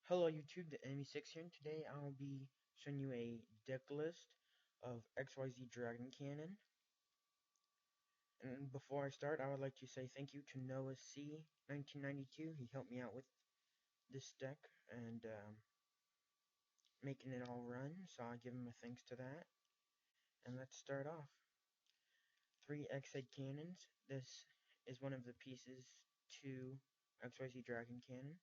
Hello YouTube, the Enemy6 here, and today I'll be showing you a deck list of XYZ Dragon Cannon. And before I start, I would like to say thank you to Noah C. 1992. He helped me out with this deck and making it all run, so I give him a thanks to that. And let's start off. 3 X-Head Cannons. This is one of the pieces to XYZ Dragon Cannon.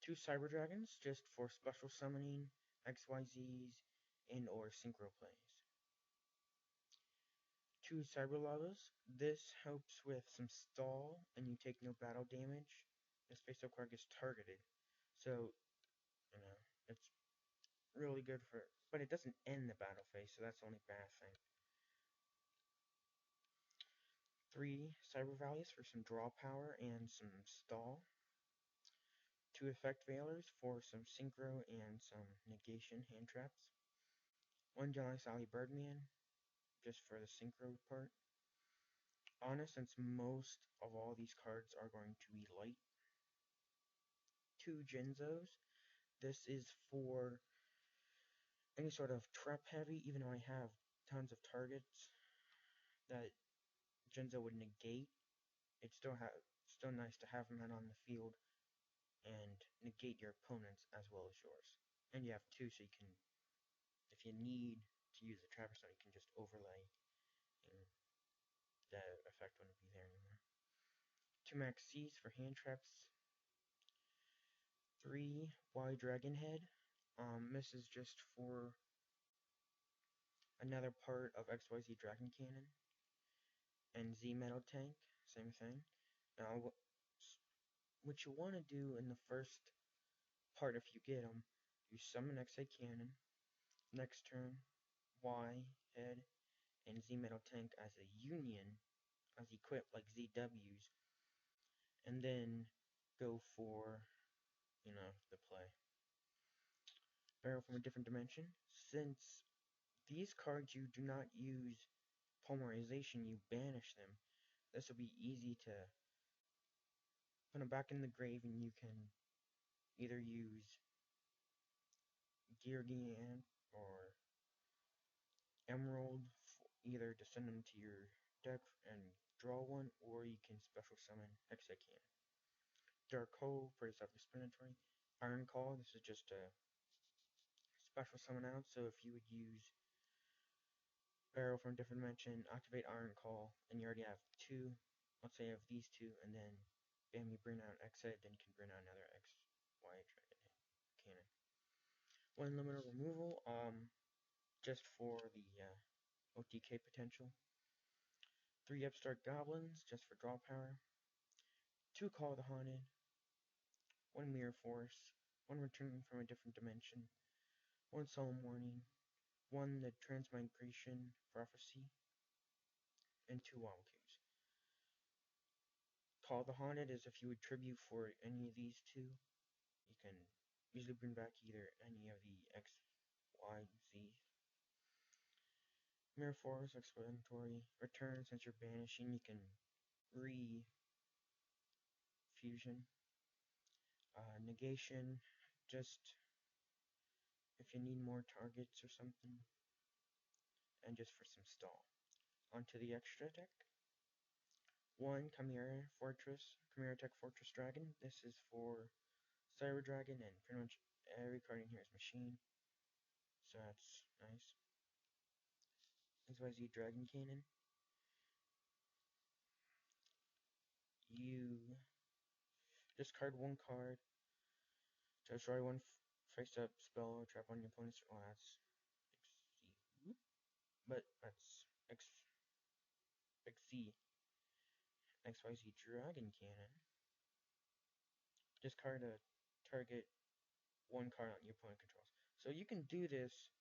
2 Cyber Dragons, just for special summoning XYZs and or synchro plays. 2 Cyber Lavas. This helps with some stall and you take no battle damage. This face-up card gets targeted. So, it's really good for, but it doesn't end the battle phase, so that's the only bad thing. 3 Cyber Valleys for some draw power and some stall. 2 Effect Veilers for some synchro and some negation hand traps. 1 Jelly Sally Birdman, just for the synchro part. Honest, since most of all these cards are going to be light. 2 Genzos. This is for any sort of trap heavy, even though I have tons of targets that Genzo would negate. It's still nice to have him out on the field and negate your opponents as well as yours. And you have 2, so you can, if you need to use a trap or something, you can just overlay and the effect wouldn't be there anymore. 2 Max C's for hand traps. 3 Y Dragon Head. This is just for another part of XYZ Dragon Cannon. And Z Metal Tank, same thing. Now, what you want to do in the first part, if you get them, you summon X-Head Cannon. Next turn, Y Head and Z Metal Tank as a union, as equipped like ZWs, and then go for, the play. Barrel from a different dimension. Since these cards you do not use polymerization, you banish them. This will be easy to put them back in the grave, and you can either use Geargian or Emerald, either to send them to your deck and draw one, or you can special summon Hexacan. Dark Hole for self-explanatory. Iron Call, this is just a special summon out, so if you would use Barrel from a different dimension, activate Iron Call, and you already have 2, let's say you have these 2, and then bam, you bring out X-Head, then you can bring out another XY Dragon Cannon. 1 limiter removal, just for the OTK potential. 3 Upstart Goblins, just for draw power. 2 Call of the Haunted. 1 Mirror Force. 1 Return from a Different Dimension. 1 Solemn Warning. 1 The Transmigration Prophecy. And 2 Wild Cues. Call of the Haunted is if you would tribute for any of these 2. You can usually bring back either any of the X, Y, Z. Mirror Force, explanatory. Return, since you're banishing, you can re-fusion. Negation, just if you need more targets or something, and just for some stall. Onto the extra deck. 1 Chimera Tech Fortress Dragon. This is for Cyber Dragon, and pretty much every card in here is machine, so that's nice. XYZ Dragon Cannon. You discard 1 card to destroy 1 face-up spell or trap on your opponent's. Oh, that's XZ. But that's XZ. XYZ Dragon Cannon. Discard a target 1 card on your opponent controls. So you can do this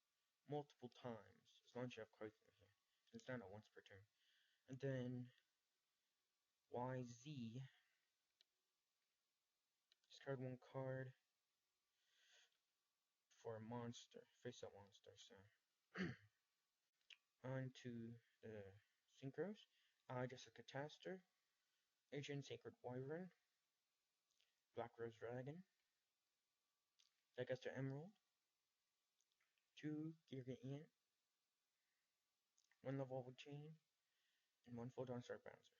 multiple times as long as you have cards in your hand. It's not a once per turn. And then YZ. Discard 1 card for a monster, face-up monster. So on to the synchros. Jessica Taster, Agent Sacred Wyvern, Black Rose Dragon, Take us to Emerald. 2 Giga Ant, 1 Level Chain, and 1 Photon Strike Bouncer.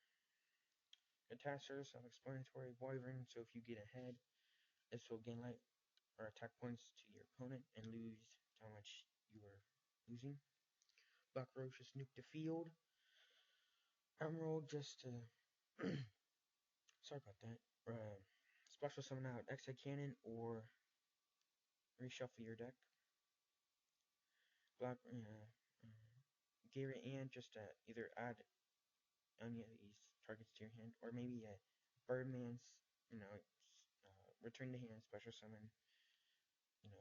Catastor, self-explanatory, Wyvern, so if you get ahead, this will gain light or attack points to your opponent and lose how much you are losing. Black Roach just nuke the field. Emerald just sorry about that. Special summon out X-Head Cannon or reshuffle your deck. Black Gary Ann just either add any of these targets to your hand, or maybe a Birdman's, return to hand, special summon,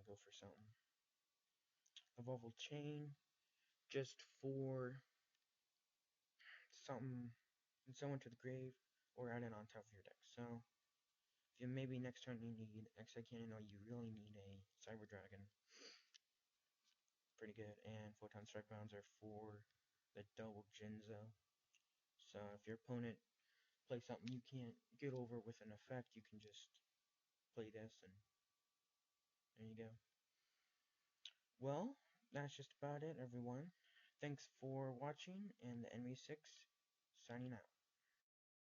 go for something. Evolve Chain, just for something, someone to the grave, or add it on top of your deck. So, if you maybe next turn you need X-Head Cannon, or you really need a Cyber Dragon, pretty good, and Photon Strike Bouncer for the double Jinzo. So, if your opponent plays something you can't get over with an effect, you can just play this, and there you go. Well, that's just about it, everyone. Thanks for watching, and the Enemy 6 signing out.